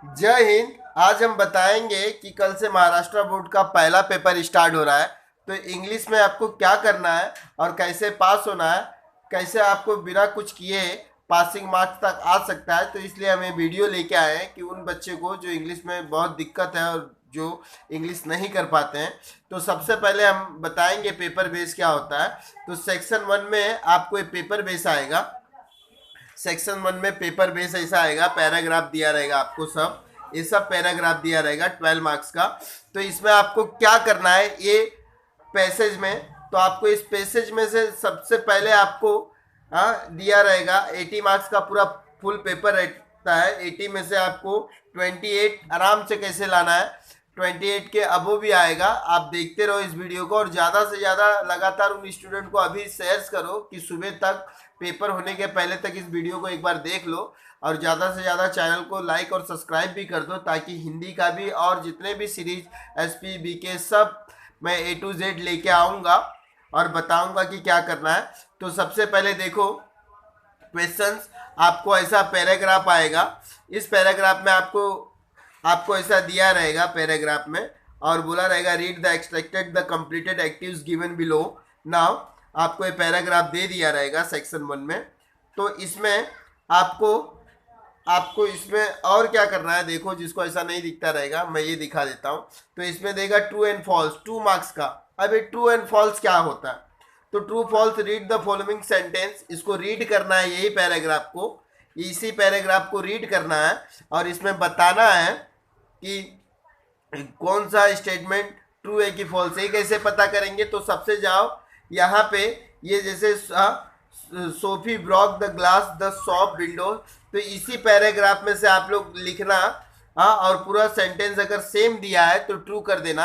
जय हिंद। आज हम बताएंगे कि कल से महाराष्ट्र बोर्ड का पहला पेपर स्टार्ट हो रहा है। तो इंग्लिश में आपको क्या करना है और कैसे पास होना है, कैसे आपको बिना कुछ किए पासिंग मार्क्स तक आ सकता है। तो इसलिए हम ये वीडियो लेके आए हैं कि उन बच्चे को जो इंग्लिश में बहुत दिक्कत है और जो इंग्लिश नहीं कर पाते हैं। तो सबसे पहले हम बताएंगे पेपर बेस क्या होता है। तो सेक्शन 1 में आपको एक पेपर बेस आएगा। सेक्शन 1 में पेपर बेस ऐसा आएगा, पैराग्राफ दिया रहेगा आपको, सब ये सब पैराग्राफ दिया रहेगा 12 मार्क्स का। तो इसमें आपको क्या करना है, ये पैसेज में, तो आपको इस पैसेज में से सबसे पहले आपको दिया रहेगा 80 मार्क्स का पूरा फुल पेपर रहता है। 80 में से आपको 28 आराम से कैसे लाना है, 28 के अबो भी आएगा। आप देखते रहो इस वीडियो को और ज़्यादा से ज़्यादा लगातार उन स्टूडेंट को अभी शेयर करो कि सुबह तक, पेपर होने के पहले तक इस वीडियो को एक बार देख लो। और ज़्यादा से ज़्यादा चैनल को लाइक और सब्सक्राइब भी कर दो, ताकि हिंदी का भी और जितने भी सीरीज एसपी बीके सब मैं A to Z लेके आऊँगा और बताऊँगा कि क्या करना है। तो सबसे पहले देखो क्वेश्चंस, आपको ऐसा पैराग्राफ आएगा। इस पैराग्राफ में आपको आपको ऐसा दिया रहेगा पैराग्राफ में, और बोला रहेगा read the extracted the completed actives given below. Now आपको ये पैराग्राफ दे दिया रहेगा सेक्शन 1 में। तो इसमें आपको आपको इसमें और क्या करना है, देखो जिसको ऐसा नहीं दिखता रहेगा मैं ये दिखा देता हूँ। तो इसमें देगा ट्रू एंड फॉल्स 2 मार्क्स का। अब ये ट्रू एंड फॉल्स क्या होता है, तो true false read the following sentence, इसको रीड करना है, यही पैराग्राफ को, इसी पैराग्राफ को रीड करना है और इसमें बताना है कि कौन सा स्टेटमेंट ट्रू है कि फॉल्स है। ये कैसे पता करेंगे, तो सबसे जाओ यहाँ पे, ये जैसे Sophie Brock the glass the shop window, तो इसी पैराग्राफ में से आप लोग लिखना। हाँ, और पूरा सेंटेंस अगर सेम दिया है तो ट्रू कर देना।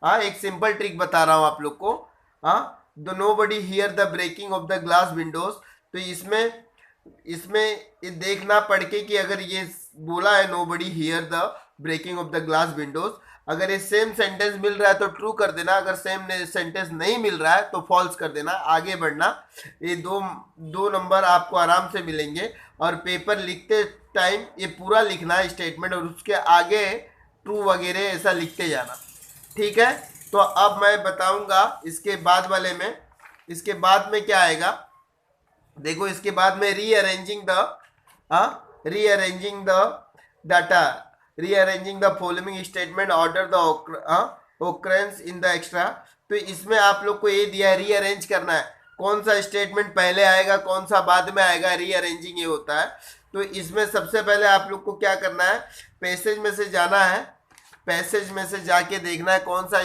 हाँ, एक सिंपल ट्रिक बता रहा हूँ आप लोग को। हाँ, the nobody hear the breaking of the glass windows, तो इसमें इसमें ये देखना पढ़ के कि अगर ये बोला है nobody hear the breaking of the glass windows, अगर ये सेम सेंटेंस मिल रहा है तो ट्रू कर देना, अगर सेम सेंटेंस नहीं मिल रहा है तो फॉल्स कर देना, आगे बढ़ना। ये दो दो नंबर आपको आराम से मिलेंगे। और पेपर लिखते टाइम ये पूरा लिखना है स्टेटमेंट, और उसके आगे ट्रू वगैरह ऐसा लिखते जाना। ठीक है, तो अब मैं बताऊंगा इसके बाद वाले में। इसके बाद में क्या आएगा, देखो इसके बाद में rearranging the data, rearranging the following statement, order the occurrence in the extra. तो इसमें आप लोग को ये दिया है रीअरेंज करना है, कौन सा स्टेटमेंट पहले आएगा कौन सा बाद में आएगा, रीअरेंजिंग ये होता है। तो इसमें सबसे पहले आप लोग को क्या करना है, पैसेज में से जाना है, पैसेज में से जाके देखना है कौन सा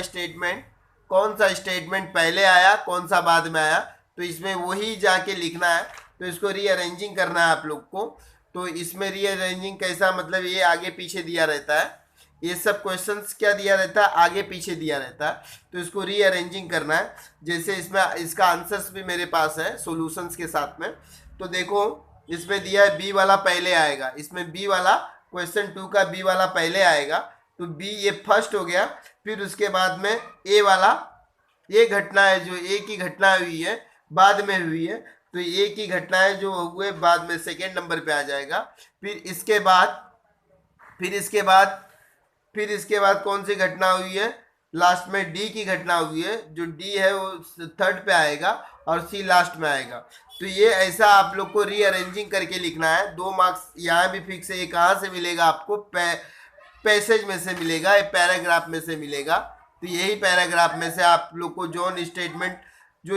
स्टेटमेंट पहले आया कौन सा बाद में आया, तो इसमें वही जाके लिखना है। तो इसको रीअरेंजिंग करना है आप लोग को। तो इसमें रीअरेंजिंग कैसा, मतलब ये आगे पीछे दिया रहता है, ये सब क्वेश्चंस क्या दिया रहता है, आगे पीछे दिया रहता है। तो इसको रीअरेंजिंग करना है। जैसे इसमें इसका आंसर्स भी मेरे पास है सॉल्यूशंस के साथ में। तो देखो इसमें दिया है बी वाला पहले आएगा, इसमें बी वाला क्वेश्चन 2 का बी वाला पहले आएगा, तो बी ये फर्स्ट हो गया। फिर उसके बाद में ए वाला, ये घटना है जो ए की घटना हुई है बाद में हुई है, तो ए की घटनाएं जो हुए बाद में सेकेंड नंबर पे आ जाएगा। फिर इसके बाद फिर इसके बाद फिर इसके बाद कौन सी घटना हुई है, लास्ट में डी की घटना हुई है, जो डी है वो थर्ड पे आएगा और सी लास्ट में आएगा। तो ये ऐसा आप लोग को रीअरेंजिंग करके लिखना है। 2 मार्क्स यहाँ भी फिक्स है। ये कहाँ से मिलेगा आपको, पैसेज में से मिलेगा, ये पैराग्राफ में से मिलेगा। तो यही पैराग्राफ में से आप लोग को जो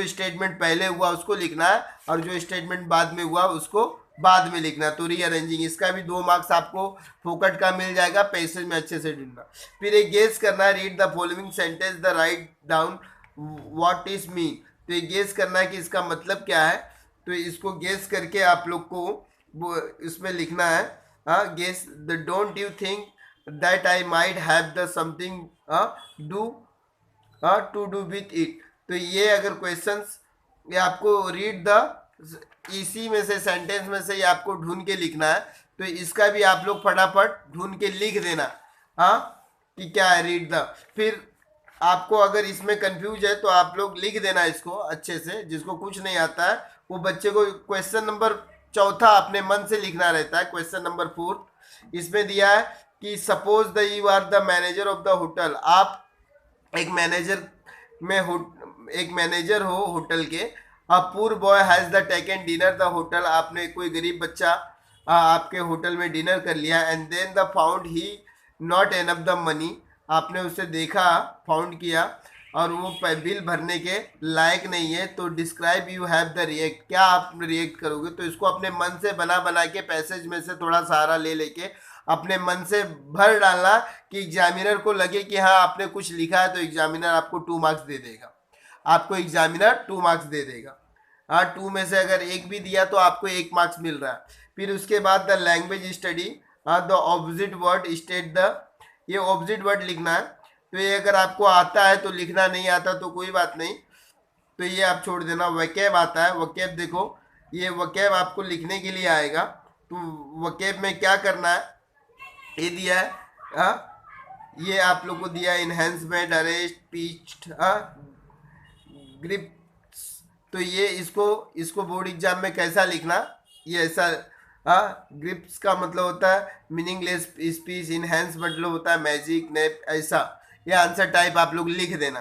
स्टेटमेंट पहले हुआ उसको लिखना है, और जो स्टेटमेंट बाद में हुआ उसको बाद में लिखना। तो रीअरेंजिंग इसका भी 2 मार्क्स आपको फोकट का मिल जाएगा, पैसेज में अच्छे से ढूंढना। फिर एक गेस करना है, read the following sentence the write down what is mean. तो ये गेस करना है कि इसका मतलब क्या है। तो इसको गेस करके आप लोग को वो इसमें लिखना है। हाँ, guess the don't you think that I might have the something do to do with it. तो ये अगर क्वेश्चंस, ये आपको रीड द, इसी में से सेंटेंस में से ये आपको ढूंढ के लिखना है। तो इसका भी आप लोग फटाफट ढूंढ के लिख देना। हाँ, कि क्या है रीड द। फिर आपको अगर इसमें कंफ्यूज है तो आप लोग लिख देना इसको अच्छे से, जिसको कुछ नहीं आता है वो बच्चे को क्वेश्चन नंबर 4 अपने मन से लिखना रहता है। क्वेश्चन नंबर 4 इसमें दिया है कि suppose the you are the manager of the hotel, आप एक मैनेजर में एक मैनेजर हो होटल के। A poor boy has the taken dinner the hotel, आपने कोई गरीब बच्चा आपके होटल में डिनर कर लिया। And then the found he not enough the money, आपने उसे देखा, फाउंड किया, और वो बिल भरने के लायक नहीं है। तो describe you have the react, क्या आप रिएक्ट करोगे? तो इसको अपने मन से बना बना के पैसेज में से थोड़ा सहारा ले लेके अपने मन से भर डालना कि एग्जामिनर को लगे कि हाँ आपने कुछ लिखा है, तो एग्जामिनर आपको 2 मार्क्स दे देगा, आपको एग्जामिनर 2 मार्क्स दे देगा। हाँ, 2 में से अगर एक भी दिया तो आपको 1 मार्क्स मिल रहा है। फिर उसके बाद the language study, the opposite word state the, ये ऑपोजिट वर्ड लिखना है। तो ये अगर आपको आता है तो लिखना, नहीं आता तो कोई बात नहीं, तो ये आप छोड़ देना। वकैब आता है, वकैब देखो, ये वकैब आपको लिखने के लिए आएगा। तो वकैब में क्या करना है, ये दिया है, हाँ, ये आप लोग को दिया इनहेंसमेंट, अरेस्ट, पीच्ड, ग्रिप्स। तो ये इसको बोर्ड एग्जाम में कैसा लिखना, ये ऐसा, ग्रिप्स का मतलब होता है मीनिंगलेस स्पीच, इनहेंस मतलब होता है मैजिक, नेप, ऐसा ये आंसर टाइप आप लोग लिख देना।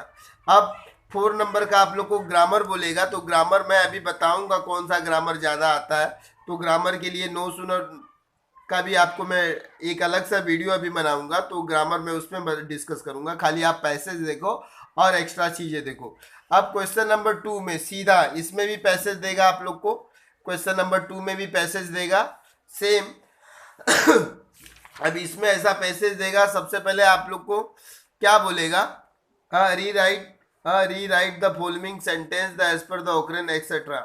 अब 4 नंबर का आप लोग को ग्रामर बोलेगा, तो ग्रामर मैं अभी बताऊंगा कौन सा ग्रामर ज़्यादा आता है। तो ग्रामर के लिए नो सुनर का भी आपको मैं एक अलग सा वीडियो अभी बनाऊंगा, तो ग्रामर में उसमें डिस्कस करूंगा। खाली आप पैसेज देखो और एक्स्ट्रा चीज़ें देखो। अब क्वेश्चन नंबर 2 में सीधा इसमें भी पैसेज देगा आप लोग को, क्वेश्चन नंबर 2 में भी पैसेज देगा सेम। अब इसमें ऐसा पैसेज देगा, सबसे पहले आप लोग को क्या बोलेगा, rewrite the following sentence the as per the occurrence etcetera.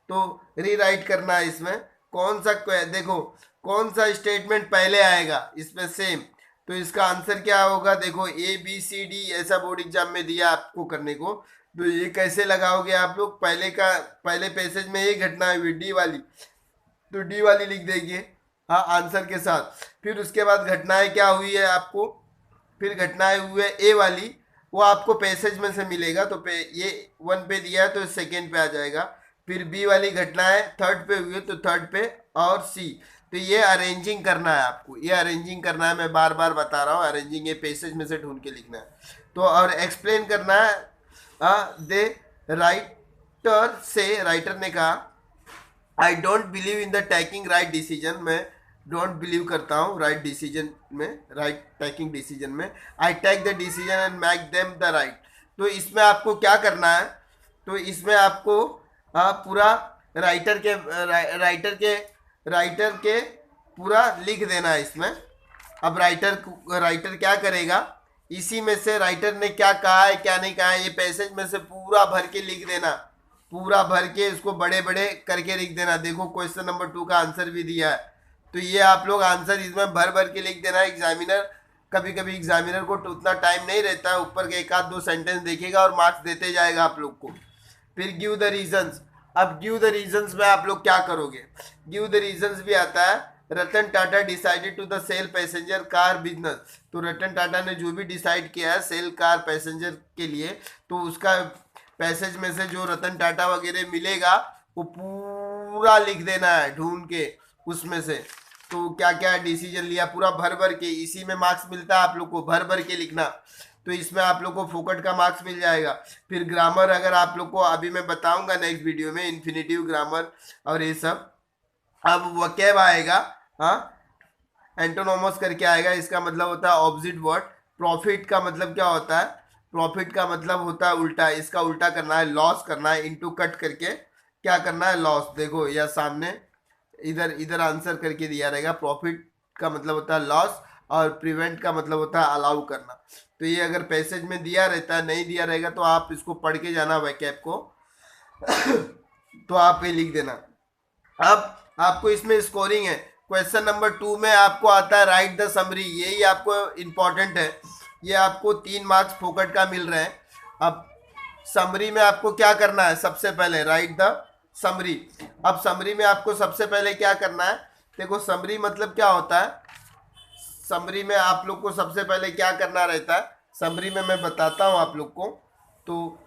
तो री राइट करना है इसमें, कौन सा, देखो कौन सा स्टेटमेंट पहले आएगा इसमें सेम। तो इसका आंसर क्या होगा, देखो ABCD ऐसा बोर्ड एग्जाम में दिया आपको करने को। तो ये कैसे लगाओगे आप लोग, पहले पैसेज में ये घटना हुई डी वाली, तो डी वाली लिख देंगे, हाँ, आंसर के साथ। फिर उसके बाद घटनाएं क्या हुई है आपको, फिर घटनाएं हुई है ए वाली, वो आपको पैसेज में से मिलेगा। तो ये 1 पे दिया है तो सेकेंड पे आ जाएगा। फिर बी वाली घटनाएं 3rd पे हुई है तो 3rd पे, और सी। तो ये अरेंजिंग करना है आपको, ये अरेंजिंग करना है, मैं बार बार बता रहा हूँ, अरेंजिंग ये पैसेज में से ढूंढ के लिखना है। तो और एक्सप्लेन करना है, दे राइटर से, राइटर ने कहा I don't believe in the taking right decision, मैं डोंट बिलीव करता हूँ राइट डिसीजन में, राइट टेकिंग डिसीजन में। I take the decision and make them the right. तो इसमें आपको क्या करना है, तो इसमें आपको पूरा राइटर के पूरा लिख देना है इसमें। अब राइटर क्या करेगा, इसी में से राइटर ने क्या कहा है क्या नहीं कहा है, ये पैसेज में से पूरा भर के लिख देना, पूरा भर के इसको बड़े बड़े करके लिख देना। देखो क्वेश्चन नंबर 2 का आंसर भी दिया है, तो ये आप लोग आंसर इसमें भर भर के लिख देना। एग्जामिनर कभी कभी एग्जामिनर को उतना टाइम नहीं रहता है, ऊपर के 1-2 सेंटेंस देखेगा और मार्क्स देते जाएगा आप लोग को। फिर गिव द रीजंस, अब गिव द रीजंस में आप लोग क्या करोगे, गिव द रीजंस भी आता है। Ratan Tata decided to the sell passenger car business, तो रतन टाटा ने जो भी डिसाइड किया है सेल कार पैसेंजर के लिए, तो उसका पैसेज में से जो रतन टाटा वगैरह मिलेगा वो पूरा लिख देना है ढूंढ के उसमें से। तो क्या क्या डिसीजन लिया पूरा भर भर के, इसी में मार्क्स मिलता है आप लोग को, भर भर के लिखना। तो इसमें आप लोग को फोकट का मार्क्स मिल जाएगा। फिर ग्रामर अगर आप लोग को अभी मैं बताऊंगा नेक्स्ट वीडियो में, इन्फिनेटिव ग्रामर और ये सब। अब वकैब आएगा, हाँ, एंटोनोमस करके आएगा, इसका मतलब होता है ऑपोजिट वर्ड। प्रॉफिट का मतलब क्या होता है, प्रॉफिट का मतलब होता है उल्टा, इसका उल्टा करना है, लॉस करना है, इनटू कट करके क्या करना है, लॉस। देखो या सामने इधर इधर आंसर करके दिया रहेगा। प्रॉफिट का मतलब होता है लॉस और प्रिवेंट का मतलब होता है अलाउ करना। तो ये अगर पैसेज में दिया रहता है, नहीं दिया रहेगा तो आप इसको पढ़ के जाना वैकैब को। तो आप ये लिख देना। अब आपको इसमें स्कोरिंग है, क्वेश्चन नंबर 2 में आपको आता है राइट द समरी, यही आपको इम्पॉर्टेंट है, ये आपको 3 मार्क्स फोकट का मिल रहे हैं। अब समरी में आपको क्या करना है, सबसे पहले राइट द समरी। अब समरी में आपको सबसे पहले क्या करना है, देखो समरी मतलब क्या होता है, समरी में आप लोग को सबसे पहले क्या करना रहता है, समरी में मैं बताता हूँ आप लोग को। तो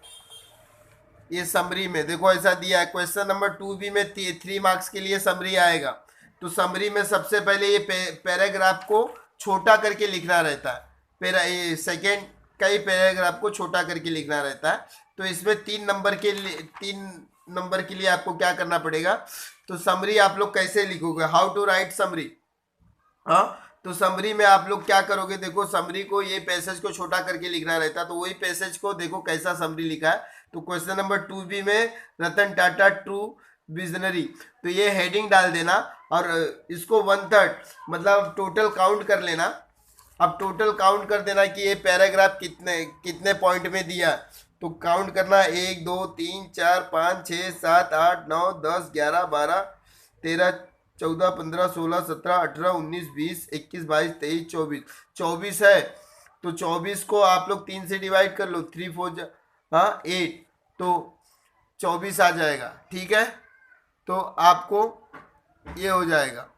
ये समरी में देखो ऐसा दिया है, क्वेश्चन नंबर 2 भी में 3 मार्क्स के लिए समरी आएगा। तो समरी में सबसे पहले ये पैराग्राफ को छोटा करके लिखना रहता है। फिर सेकेंड कई पैराग्राफ को छोटा करके लिखना रहता है। तो इसमें 3 नंबर के लिए आपको क्या करना पड़ेगा, तो समरी आप लोग कैसे लिखोगे, हाउ टू राइट समरी। हाँ, तो समरी में आप लोग क्या करोगे, देखो समरी को ये पैसेज को छोटा करके लिखना रहता है, तो वही पैसेज को देखो कैसा समरी लिखा है। तो क्वेश्चन नंबर 2B में रतन टाटा ट्रू विजनरी, तो ये हेडिंग डाल देना और इसको 1/3 मतलब टोटल काउंट कर लेना। अब टोटल काउंट कर देना कि ये पैराग्राफ कितने कितने पॉइंट में दिया, तो काउंट करना 1 2 3 4 5 6 7 8 9 10 11 12 13 14 15 16 17 18 19 20 21 22 23 24 24 है। तो 24 को आप लोग 3 से डिवाइड कर लो, 3 4 हाँ 8, तो 24 आ जाएगा। ठीक है, तो आपको ये हो जाएगा।